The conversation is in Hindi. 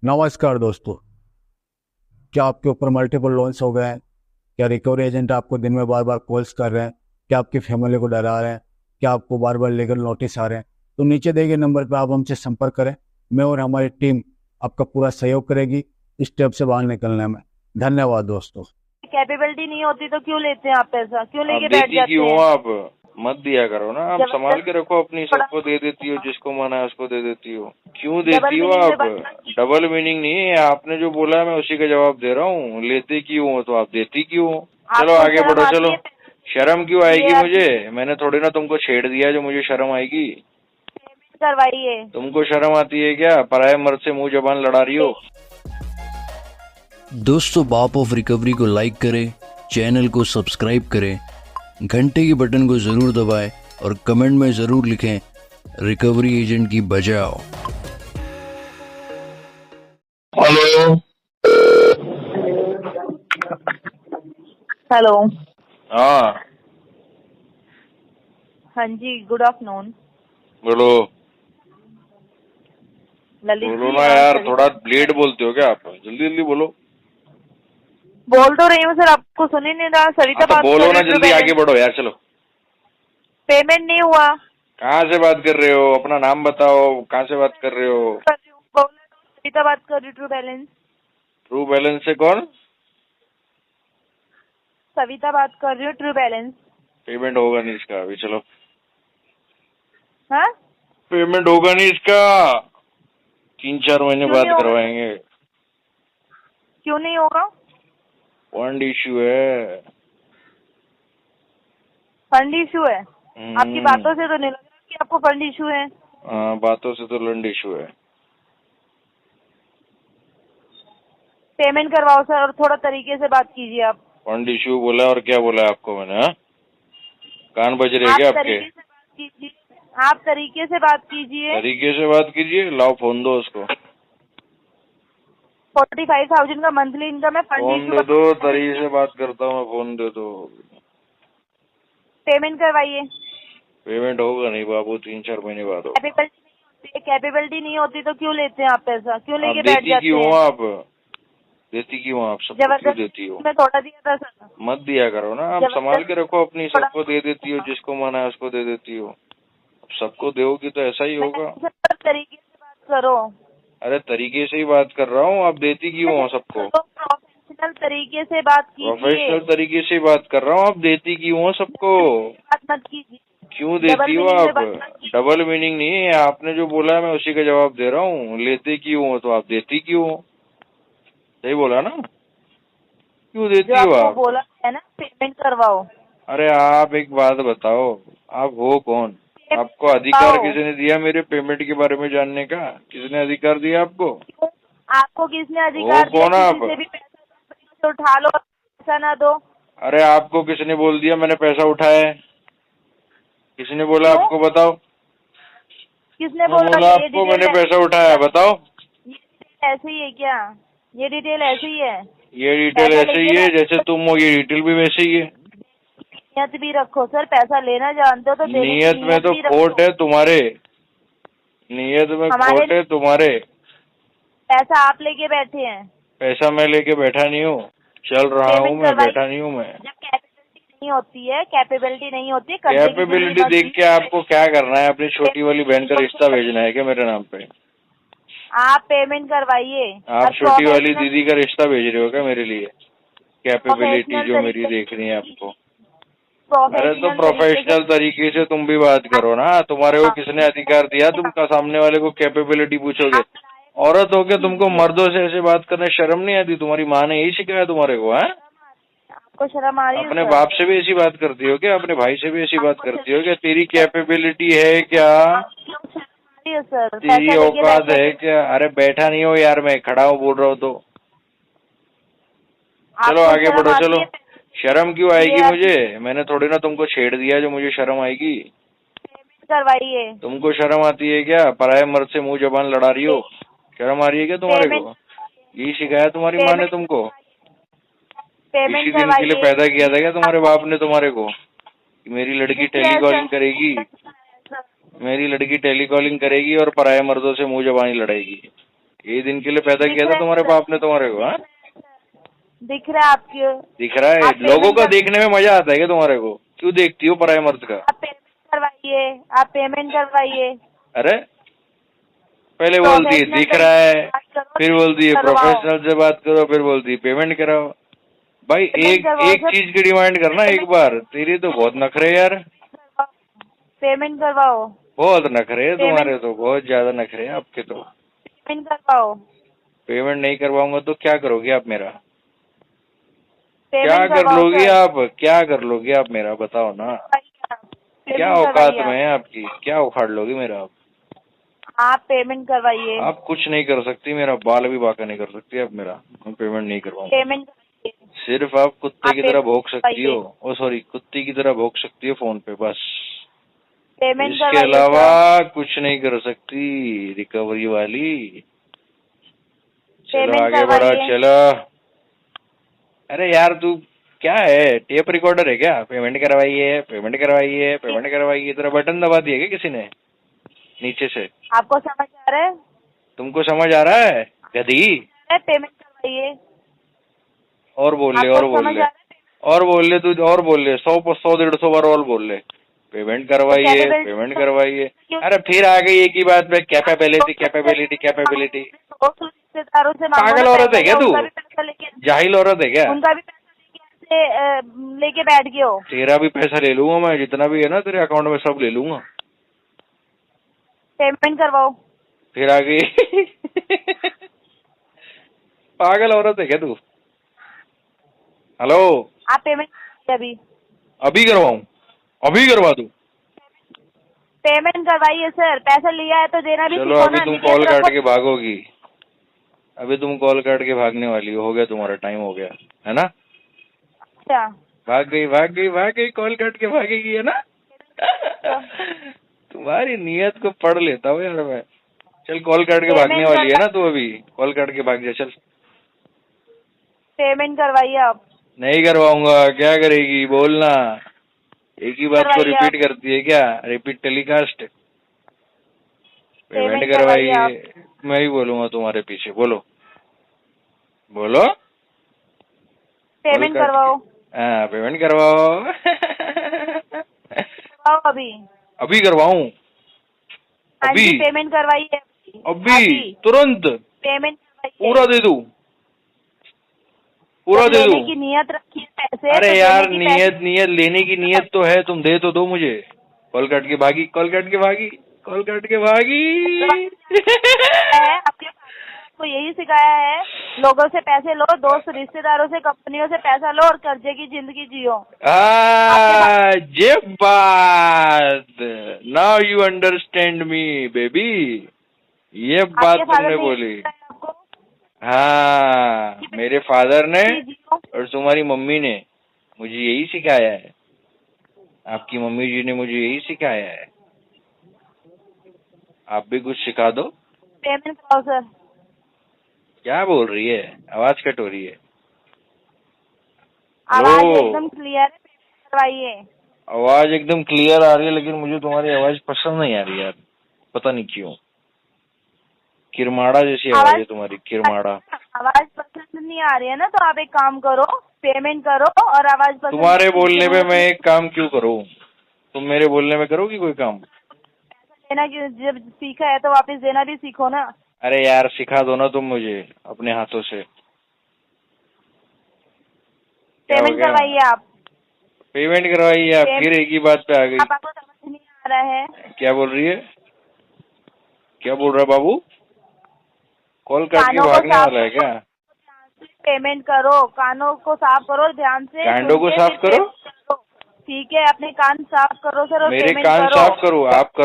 नमस्कार दोस्तों। क्या आपके ऊपर मल्टीपल लोन्स हो गए हैं? क्या रिकवरी एजेंट आपको दिन में बार बार कॉल्स कर रहे हैं? क्या आपकी फैमिली को डरा रहे हैं? क्या आपको बार बार लीगल नोटिस आ रहे हैं? तो नीचे दिए गए नंबर पर आप हमसे संपर्क करें। मैं और हमारी टीम आपका पूरा सहयोग करेगी इस स्टेप से बाहर निकलने में। धन्यवाद दोस्तों। कैपेबिलिटी नहीं होती तो क्यों लेते हैं आप पैसा? क्यों आप लेके बैठ देती जाते क्यों हो? हैं? आप मत दिया करो ना। आप संभाल के रखो अपनी, थोड़ा सबको दे देती हो, जिसको मना है उसको दे देती हो। क्यों देती डबल हो मीनिंग में आप? बात मत कीजिए। डबल मीनिंग नहीं है, आपने जो बोला है मैं उसी का जवाब दे रहा हूँ। लेते क्यों हो तो आप देती क्यों हो? चलो आपको आगे शर्म बढ़ो, आती चलो। है? शर्म क्यों ये आएगी आप मुझे? मैंने थोड़ी ना तुमको छेड़ दिया जो मुझे शर्म आएगी। पेमेंट करवाइए। तुमको शर्म आती है क्या? पराये मर्द से मुंह जबान लड़ा रही हो। दोस्तों, बाप ऑफ रिकवरी को लाइक करें, चैनल को सब्सक्राइब करें, घंटे के बटन को ज़रूर दबाएं और कमेंट में ज़रूर लिखें, रिकवरी एजेंट की बजाओ। हेलो। हेलो। हाँ हाँ जी, गुड आफ्टरनून। बोलो। ललित बोलो जी, ना यार, सरिता थोड़ा लेट बोलते हो क्या आप? जल्दी जल्दी बोलो। बोल तो रही हूँ सर, आपको सुन ही नहीं रहा। हाँ सरिता तो बात कर बोलो रही ना, हूँ, ट्रू जल्दी बैलेंस। आगे बढ़ो यार, चलो। पेमेंट नहीं हुआ। कहाँ से बात कर रहे हो? अपना नाम बताओ, कहाँ से बात कर रहे हो? कर रही हूँ, बोला तो सरिता बात कर रही हूँ, ट्रू बैलेंस। ट्रू बैलेंस से कौन? सविता बात कर रही हूँ, ट्रू बैलेंस। पेमेंट होगा नहीं इसका अभी, चलो। हाँ, पेमेंट होगा नहीं इसका, 3-4 महीने क्यों नहीं बाद होगा? करवाएंगे। क्यों नहीं होगा? फंड इश्यू है। फंड इशू है? आपकी बातों से तो नहीं लग रहा कि आपको फंड इशू है। हाँ, बातों से तो लंड इश्यू है। पेमेंट करवाओ सर, और थोड़ा तरीके से बात कीजिए आप। फंड इश्यू बोला और क्या बोला आपको मैंने? हाँ, कान बज रहे आप क्या आपके? तरीके से बात कीजिए। आप तरीके से बात कीजिए। तरीके से बात कीजिए। लाओ फोन दो उसको। 45,000 का मंथली इनकम है। फंड फोन इशू दे दो, तरीके से बात करता हूँ मैं, फोन दे दो। पेमेंट करवाइए। पेमेंट होगा नहीं बाबू, 3-4 महीने बाद होगा। कैपेबिलिटी नहीं होती तो क्यों लेते हैं आप पैसा? क्यों आप लेके बैठ देती जाते क्यों हो? हैं? आप देती क्यों हो? आप सबको क्यों देती हो? जबरदस्ती में थोड़ा दिया था सर। मत दिया करो ना। आप संभाल के रखो अपनी, थोड़ा सबको दे देती हो, जिसको मना है उसको दे देती हो। अब सबको दोगी तो ऐसा ही होगा। सर, तरीके से बात करो। अरे तरीके से ही बात कर रहा हूँ, आप देती क्यों हो सबको? प्रोफेशनल तरीके से बात कीजिए। प्रोफेशनल तरीके से बात कर रहा हूँ, आप देती क्यों हो सबको? बात मत कीजिए। क्यों डबल देती हो मीनिंग में आप? बात मत कीजिए। डबल मीनिंग नहीं है, आपने जो बोला है मैं उसी का जवाब दे रहा हूँ। लेते क्यों हो तो आप देती क्यों हो? सही बोला ना? क्यों जो देती हो आपको आप? बोला है ना, पेमेंट करवाओ। अरे आप एक बात बताओ, आप हो कौन? आपको अधिकार किसने दिया मेरे पेमेंट के बारे में जानने का? किसने अधिकार दिया आपको? आपको किसने हो अधिकार दिया? कौन किसी आप? से भी पैसा उठा लो, पैसा ना दो। अरे आपको किसने बोल दिया मैंने पैसा उठाया है? किसने बोला क्यों? आपको? बताओ। किसने किसने बोला? बोला ये आपको डिटेल मैंने पैसा उठाया है? बताओ। ये डिटेल ऐसे ही है क्या? ये डिटेल ऐसे ही है? ये डिटेल पैसा ऐसे लेके ही है जैसे तुम हो, ये डिटेल भी वैसे ही है। नियत भी रखो सर। पैसा लेना जानते हो तो देने की नियत में नियत तो भी खोट रखो। है तुम्हारे। नियत में हमारे खोट है तुम्हारे। पैसा आप लेके बैठे हैं। पैसा मैं लेके बैठा नहीं हूँ, चल रहा हूँ पेमेंट मैं, करवाइए। बैठा नहीं हूँ मैं। जब कैपेबिलिटी नहीं होती है, कैपेबिलिटी नहीं होती, कर्जे की जिंदगी कैपेबिलिटी मत देख जी। के आपको क्या करना है? अपनी छोटी वाली बहन का रिश्ता भेजना है क्या मेरे नाम पे? आप पेमेंट करवाइए। आप छोटी वाली दीदी का रिश्ता भेज रहे हो क्या मेरे लिए? कैपेबिलिटी प्रोफेशनल जो मेरी तरीके देखनी है आपको। अरे तो प्रोफेशनल तरीके से प्रोफेशनल तरीके से तुम भी बात करो ना। तुम्हारे को किसने अधिकार दिया? तुम का सामने वाले को कैपेबिलिटी पूछोगे? औरत हो के तुमको मर्दों से ऐसे बात करने शर्म नहीं आती? तुम्हारी माँ ने यही सिखाया तुम्हारे को? है आपको शर्म आ रही है अपने सर? बाप से भी ऐसी बात करती हो क्या? अपने भाई से भी ऐसी बात करती हो क्या? तेरी कैपेबिलिटी है क्या? क्यों शर्म आ रही है सर? तेरी पैसा लेके औकात बैठे है क्या? अरे बैठा नहीं हो यार, मैं खड़ा हूँ बोल रहा हूँ तो। चलो आपको आगे शर्म बढ़ो, आती चलो। है? शर्म क्यों ये आएगी आप मुझे? मैंने थोड़ी ना तुमको छेड़ दिया जो मुझे शर्म आएगी। पेमेंट करवाइए। तुमको शर्म आती है क्या? पराये मर्द से मुंह जबान लड़ा रही हो। शर्म आ रही है क्या तुम्हारे पेमेंट को? यही सिखाया तुम्हारी माँ ने पेमेंट तुमको? पेमेंट इसी दिन के लिए करवाइए। पैदा किया था क्या तुम्हारे बाप ने तुम्हारे को कि मेरी लड़की किसने टेलीकॉलिंग करेगी? ऐसा? मेरी लड़की टेलीकॉलिंग करेगी और पराये मर्दों से मुंह जबानी लड़ाएगी। ये दिन के लिए पैदा दिख किया था रहा है तुम्हारे सर। बाप ने तुम्हारे को? हाँ, दिख रहा है आपके। दिख रहा है? आप लोगों पेमेंट का कर- देखने में मजा आता है क्या तुम्हारे को? क्यों देखती हो पराये मर्द का? आप पेमेंट करवाइए, आप पेमेंट करवाइए। अरे पहले बोलती है प्रोफेशनल दिख रहा है, बात करो, फिर बोलती है करवाओ। प्रोफेशनल से बात करो, फिर बोलती है पेमेंट कराओ। भाई पेमेंट एक करवाओ एक सर। चीज की डिमांड करना एक बार। तेरी तो बहुत नखरे यार, पेमेंट करवाओ, बहुत नखरे है पेमेंट- तुम्हारे तो, बहुत ज्यादा नखरे हैं आपके तो। पेमेंट करवाओ। पेमेंट नहीं करवाऊंगा तो क्या करोगे आप मेरा? क्या पेमेंट कर करवाओ लोगी सर। आप? क्या कर लोगी आप मेरा? बताओ ना। क्या पेमेंट औकात करवाइए में है आपकी? क्या उखाड़ लोगी मेरा आप? आप पेमेंट करवाइए। आप कुछ नहीं कर सकती, मेरा बाल भी बाका नहीं कर सकती आप मेरा। मैं पेमेंट नहीं करवाऊंगा। पेमेंट करवाइए। सिर्फ आप कुत्ते आप की तरह पेमेंट भौंक सकती करवाइए। हो, ओ सॉरी कुत्ती की तरह भौंक सकती हो फोन पे, बस। पेमेंट इसके करवाइए अलावा कुछ नहीं कर सकती रिकवरी वाली। चलो पेमेंट आगे बढ़ो, करवाइए। चलो। अरे यार तू क्या है, टेप रिकॉर्डर है क्या? पेमेंट करवाइए, पेमेंट करवाइए, पेमेंट करवाइए, तेरा बटन दबा दिया क्या किसी ने नीचे से? आपको समझ आ रहा है? तुमको समझ आ रहा है गधी? पेमेंट करवाइए। और बोल ले, आपको और बोल समझ ले, आ रहा है? और बोल ले तू, और बोल ले 100-150 बार और बोल ले, पेमेंट करवाइए, कैपेबिलिटी- पेमेंट करवाइए। अरे फिर आ गई एक ही बात पे, कैपेबिलिटी कैपेबिलिटी कैपेबिलिटी। रिश्तेदारों से मांगो पागल ना औरत है पैसा, क्या तू? उनका भी पैसा लेके जाहिल औरत है क्या? उनका भी पैसा लेके बैठ गए हो। तेरा भी पैसा ले लूंगा मैं, जितना भी है ना तेरे अकाउंट में सब ले लूंगा। पेमेंट करवाओ। फिर आ गई पागल औरत है क्या तू? हेलो, आप पेमेंट अभी अभी करवाऊं? अभी करवा दूं? पेमेंट करवाइए सर। पैसा लिया है तो देना भी चलो सीखो अभी ना। तुम नियत कॉल काट रखो। के भागोगी, अभी तुम कॉल काट के भागने वाली हो गया तुम्हारा टाइम, हो गया है ना? अच्छा भाग गई, भाग गई, भाग गई, कॉल काट के भागेगी है ना? तुम्हारी नियत को पढ़ लेता हूँ यार मैं। चल कॉल काट के भागने वाली है ना तू, अभी कॉल काट के भाग जा चल। पेमेंट करवाइए आप। नहीं करवाऊंगा, क्या करेगी बोलना? एक ही बात को करवाइए रिपीट करती है क्या? Repeat telecast. पेमेंट पेमेंट करवाइए करवाइए। मैं ही बोलूंगा तुम्हारे पीछे, बोलो बोलो। पेमेंट कॉल काट करवाओ। के- हाँ पेमेंट करवाओ करवाओ अभी। अभी करवाऊं? हाँ अभी? जी पेमेंट करवाइए अभी तुरंत पेमेंट करवाइए। पूरा दे दूं? पूरा जब दे लेने दूं? की नियत रखिए पैसे। अरे तो यार देने की पैसे- नियत नियत लेने की नियत तो है, तुम दे तो दो मुझे। कॉल काट के भागी, कॉल काट के भागी, कॉल काट के भागी है आपके को यही सिखाया है, लोगों से पैसे लो, दोस्त रिश्तेदारों से कंपनियों से पैसा लो और कर्जे की जिंदगी जियो। ये बात, now you understand me baby, ये बात आपके फादर तुमने ने बोली। सिखाया आपको? हाँ मेरे फादर ने जियो। और तुम्हारी मम्मी ने मुझे यही सिखाया है, आपकी मम्मी जी ने मुझे यही सिखाया है। आप भी कुछ सिखा दो। पेमेंट कराओ सर। क्या बोल रही है? आवाज कट हो रही है। आवाज हेलो? एकदम क्लियर है। पेमेंट करवाइए। आवाज एकदम क्लियर आ रही है, लेकिन मुझे तुम्हारी आवाज पसंद नहीं आ रही यार, पता नहीं क्यों। किरमाड़ा जैसी आवाज है तुम्हारी, किरमाड़ा। आवाज पसंद नहीं आ रही है ना, तो आप एक काम करो, पेमेंट करो और आवाज पसंद। तुम्हारे बोलने पे मैं एक काम क्यों करूं? तुम मेरे बोलने में करोगी कोई काम? पैसा देना जब सीखा है तो वापस देना भी सीखो ना। अरे यार सिखा दो ना तुम मुझे अपने हाथों से। क्या हो पेमेंट गया? करवाइए आप। पेमेंट करवाइए आप, फिर एक ही बात पे आ गई। आपको समझ नहीं आ रहा है? क्या बोल रही है? क्या बोल रहा है बाबू? कॉल काट के कानों को भागने साफ वाला है क्या? पेमेंट करो, कानों को साफ करो ध्यान से। कांडों को सुन के साफ फिर करो? पेमेंट करो। ठीक है, अपने कान साफ करो सर और मेरे पेमेंट कान करो। साफ करो, आप करो।